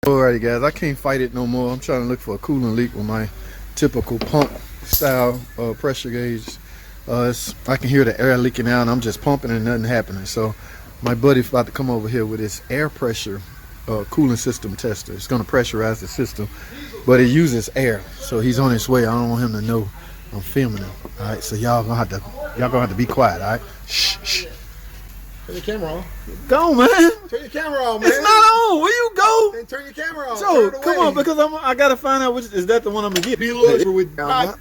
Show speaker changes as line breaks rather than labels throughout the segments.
Alrighty guys, I can't fight it no more. I'm trying to look for a coolant leak with my typical pump style pressure gauge. I can hear the air leaking out and I'm just pumping and nothing happening. So my buddy's about to come over here with his air pressure cooling system tester. It's going to pressurize the system, but it uses air. So he's on his way. I don't want him to know I'm filming him. Alright, so y'all gonna have to be quiet, alright? Shh, shh.
Turn your camera on.
Go, man.
Turn your camera on, man.
It's not on. Where you go?
Then turn your camera on.
So come on, because I gotta find out which is that the one I'm gonna get.
Be a little with
I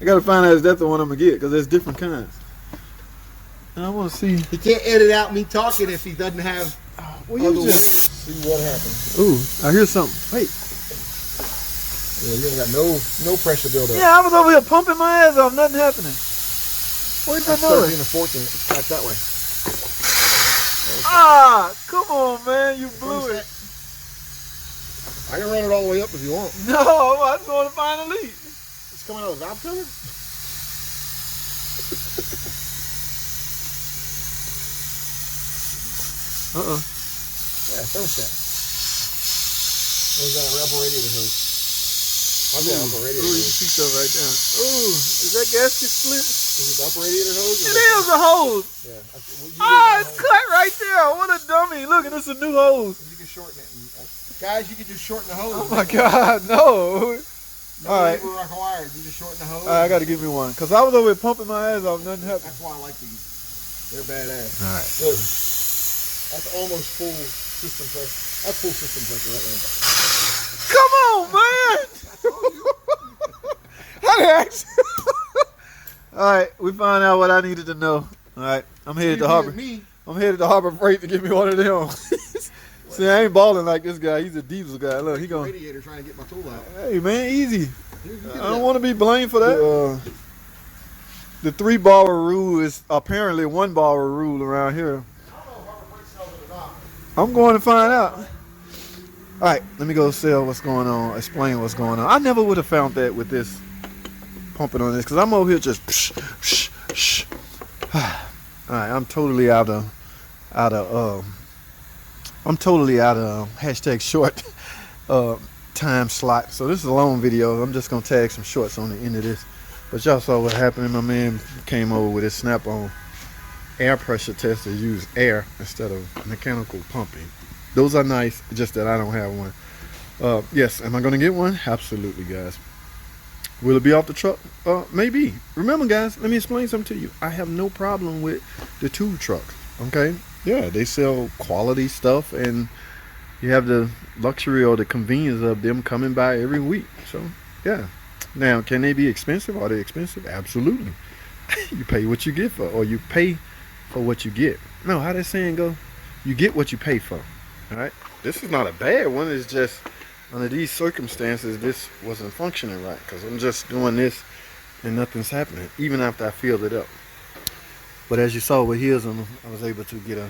gotta find out is that the one I'm gonna get because there's different kinds. And I want to see.
He can't edit out me talking if he doesn't have.
Well, you
other
just
see what happens.
Ooh, I hear something. Wait.
Yeah, you ain't got no pressure buildup.
Yeah, I was over here pumping my ass off. Nothing happening. What's that noise?
13 or 14. It's back that way.
Ah, come on, man. You blew it.
I can run it all the way up if you want.
No, I just want to find a leak.
It's coming out of the valve cover? Yeah, thermostat. What is that? A rubber radiator hose. Ooh,
you see something right there. Ooh, is that gasket split?
Is it the upper radiator hose?
It is a hose.
Yeah.
It's cut right there. What a dummy. Look, it's a new hose.
You can shorten it. Guys, you can just shorten the hose.
Oh my God, no. All right.
We're required. You just shorten the hose.
I got to give me one. Because I was over here pumping my ass off. Nothing happened.
That's why I like these. They're badass.
All right.
Look, that's almost full system pressure. That's full system pressure right there.
Come on, man. All right, we found out what I needed to know. All right, I'm headed to Harbor. I'm headed to Harbor Freight to get me one of them. See, I ain't balling like this guy. He's a diesel guy. Look, he going.
Radiator trying to get my tool out.
Hey, man, easy. I don't want to be blamed for that. The 3-bar rule is apparently 1-bar rule around here. I'm going to find out. All right, let me go sell what's going on, explain what's going on. I never would have found that with this pumping on this because I'm over here just all right, I'm totally out of hashtag short time slot. So this is a long video. I'm just gonna tag some shorts on the end of this. But y'all saw what happened. My man came over with his snap-on air pressure tester, used air instead of mechanical pumping. Those are nice, just that I don't have one. Yes, am I gonna get one? Absolutely, guys. Will it be off the truck? Maybe. Remember, guys, let me explain something to you. I have no problem with the tube trucks, okay? Yeah, they sell quality stuff, and you have the luxury or the convenience of them coming by every week. So, yeah. Now, can they be expensive? Are they expensive? Absolutely. You pay what you get for, or you pay for what you get. No, how that saying go? You get what you pay for. All right? This is not a bad one. It's just under these circumstances, this wasn't functioning right because I'm just doing this and nothing's happening, even after I filled it up. But as you saw with his, I was able to get a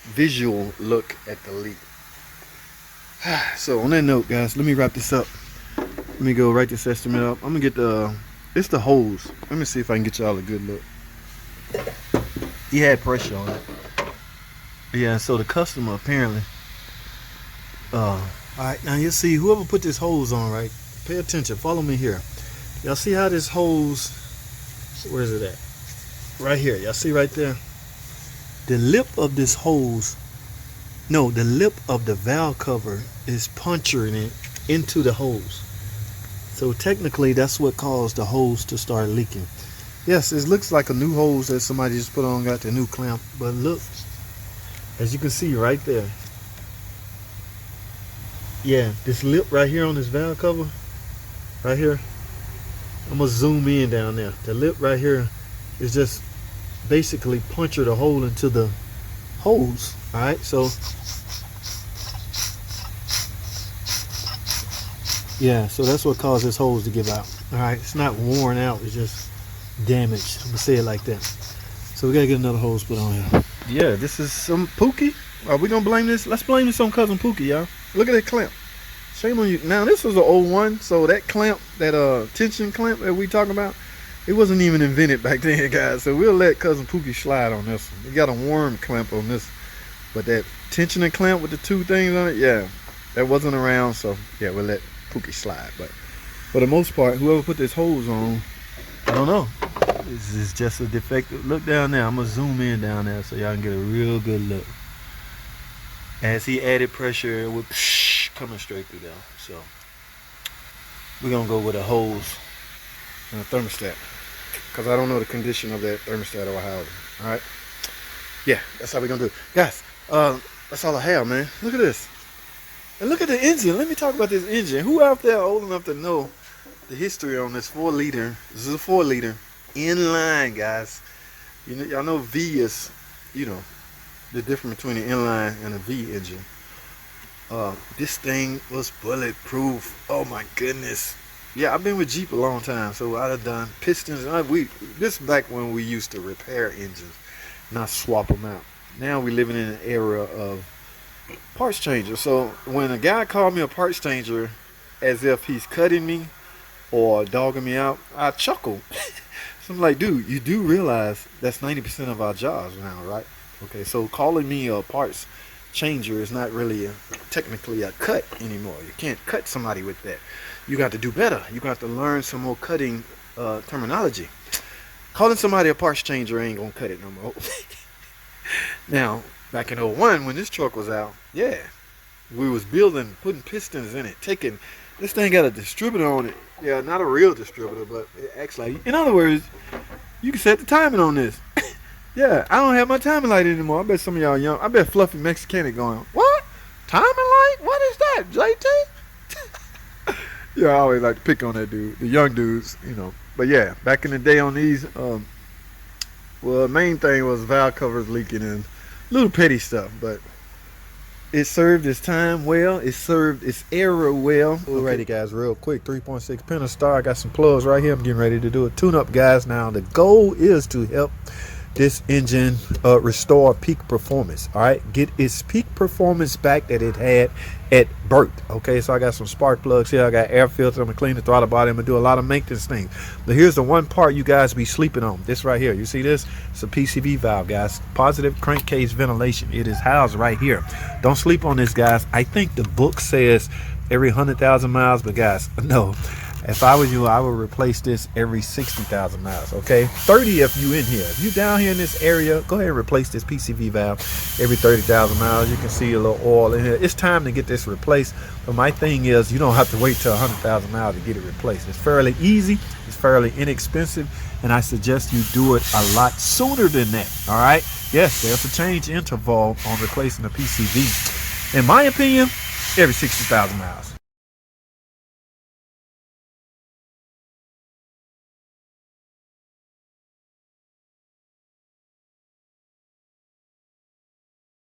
visual look at the leak. So on that note, guys, let me wrap this up. Let me go write this estimate up. I'm gonna get it's the hose. Let me see if I can get y'all a good look. He had pressure on it. Yeah, so the customer apparently, all right, now you see whoever put this hose on, right? Pay attention, follow me here. Y'all see how this hose, where is it at? Right here, y'all see right there? The lip of this hose, no, the lip of the valve cover is puncturing it into the hose. So technically that's what caused the hose to start leaking. Yes, it looks like a new hose that somebody just put on, got the new clamp, but look, as you can see right there. Yeah, this lip right here on this valve cover, right here, I'm gonna zoom in down there. The lip right here is just basically punctured a hole into the hose. All right, so yeah, so that's what caused this hose to give out. All right, it's not worn out, it's just damaged. I'm gonna say it like that. So we gotta get another hose put on here. Yeah, this is some Pookie. Are we gonna blame this? Let's blame this on cousin Pookie, y'all. Look at that clamp. Shame on you. Now this was an old one, so that clamp, that tension clamp that we talking about, it wasn't even invented back then, guys. So we'll let cousin Pookie slide on this one. We got a worm clamp on this, but that tensioning clamp with the two things on it, yeah, that wasn't around, so yeah, we'll let Pookie slide. But for the most part, whoever put this hose on, I don't know. This is just a defective. Look down there. I'm gonna zoom in down there so y'all can get a real good look. As he added pressure, it would coming straight through there. So we're gonna go with a hose and a thermostat, because I don't know the condition of that thermostat or housing. All right. Yeah, that's how we're gonna do it, guys. That's all I have, man. Look at this. And look at the engine. Let me talk about this engine. Who out there old enough to know the history on this 4-liter? This is a 4-liter inline, guys. You know, y'all know V is, you know, the difference between an inline and a V engine. This thing was bulletproof. Oh my goodness. Yeah, I've been with Jeep a long time, so I'd have done pistons. This is back when we used to repair engines, not swap them out. Now we're living in an era of parts changer. So when a guy called me a parts changer as if he's cutting me or dogging me out, I chuckle. So I'm like, dude, you do realize that's 90% of our jobs now, right? Okay, so calling me a parts changer is not really technically a cut anymore. You can't cut somebody with that. You got to do better. You got to learn some more cutting terminology. Calling somebody a parts changer ain't gonna cut it no more. Now, back in 01 when this truck was out, yeah, we was building, putting pistons in it, taking, this thing got a distributor on it. Yeah, not a real distributor, but it acts like, in other words, you can set the timing on this. Yeah, I don't have my timing light anymore. I bet some of y'all young, I bet Fluffy Mexicanic going, what? Timing light? What is that, JT? Yeah, I always like to pick on that dude, the young dudes, you know. But yeah, back in the day on these, well, the main thing was valve covers leaking and little petty stuff, but it served its time well. It served its era well. Alrighty, guys, real quick, 3.6 Pentastar. I got some plugs right here. I'm getting ready to do a tune-up, guys. Now, the goal is to help this engine restore peak performance. All right, get its peak performance back that it had at birth. Okay, so I got some spark plugs here. I got air filter. I'm gonna clean the throttle body. I'm gonna do a lot of maintenance things. But here's the one part you guys be sleeping on. This right here. You see this? It's a PCV valve, guys. Positive crankcase ventilation. It is housed right here. Don't sleep on this, guys. I think the book says every 100,000 miles, but guys, no. If I was you, I would replace this every 60,000 miles, okay? 30 if you in here. If you down here in this area, go ahead and replace this PCV valve every 30,000 miles. You can see a little oil in here. It's time to get this replaced. But my thing is, you don't have to wait till 100,000 miles to get it replaced. It's fairly easy. It's fairly inexpensive. And I suggest you do it a lot sooner than that, all right? Yes, there's a change interval on replacing the PCV. In my opinion, every 60,000 miles.